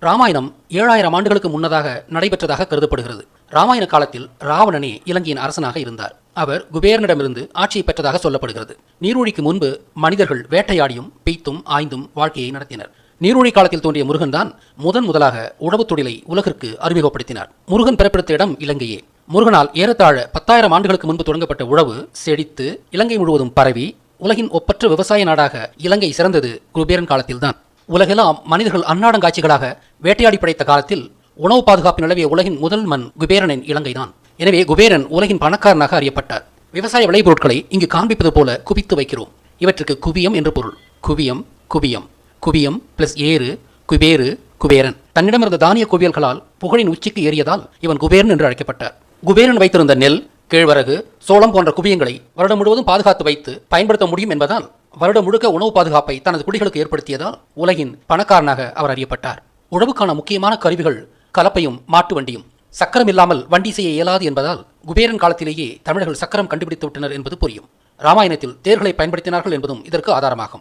ராமாயணம் 7000 ஆண்டுகளுக்கு முன்னதாக நடைபெற்றதாக கருதப்படுகிறது. ராமாயண காலத்தில் ராவணனே இலங்கையின் அரசனாக இருந்தார். அவர் குபேரனிடமிருந்து ஆட்சியை பெற்றதாக சொல்லப்படுகிறது. நீரூழிக்கு முன்பு மனிதர்கள் வேட்டையாடியும் பெய்த்தும் ஆய்ந்தும் வாழ்க்கையை நடத்தினர். நீரூழி காலத்தில் தோன்றிய முருகன் தான் முதலாக உழவுத் தொழிலை உலகிற்கு அறிமுகப்படுத்தினார். முருகன் பிறப்பெடுத்த இடம் இலங்கையே. முருகனால் ஏறத்தாழ 10,000 ஆண்டுகளுக்கு முன்பு தொடங்கப்பட்ட உழவு செழித்து இலங்கை முழுவதும் பரவி உலகின் ஒப்பற்ற விவசாய நாடாக இலங்கை சிறந்தது குபேரன் காலத்தில்தான். உலகெல்லாம் மனிதர்கள் அன்னாடங்காட்சிகளாக வேட்டையாடி படைத்த காலத்தில் உணவு பாதுகாப்பு நிலவிய உலகின் முதல் மண் குபேரனின் இலங்கைதான். எனவே குபேரன் உலகின் பணக்காரனாக அறியப்பட்டார். விவசாய விளைபொருட்களை இங்கு காண்பிப்பது போல குவித்து வைக்கிறோம். இவற்றுக்கு குவியம் என்று பொருள். குவியம் குவியம் குவியம் பிளஸ் ஏறு குபேரு குபேரன். தன்னிடமிருந்த தானிய குவியல்களால் புகழின் உச்சிக்கு ஏறியதால் இவன் குபேரன் என்று அழைக்கப்பட்டார். குபேரன் வைத்திருந்த நெல், கேழ்வரகு, சோளம் போன்ற குவியங்களை வருடம் முழுவதும் பாதுகாத்து வைத்து பயன்படுத்த முடியும் என்பதால் வருடம் முழுக்க உணவு பாதுகாப்பை தனது குடிகளுக்கு ஏற்படுத்தியதால் உலகின் பணக்காரனாக அவர் அறியப்பட்டார். உழவுக்கான முக்கியமான கருவிகள் கலப்பையும் மாட்டு வண்டியும். சக்கரம் இல்லாமல் வண்டி செய்ய இயலாது என்பதால் குபேரன் காலத்திலேயே தமிழர்கள் சக்கரம் கண்டுபிடித்து விட்டனர் என்பது புரியும். ராமாயணத்தில் தேர்களை பயன்படுத்தினார்கள் என்பதும் இதற்கு ஆதாரமாகும்.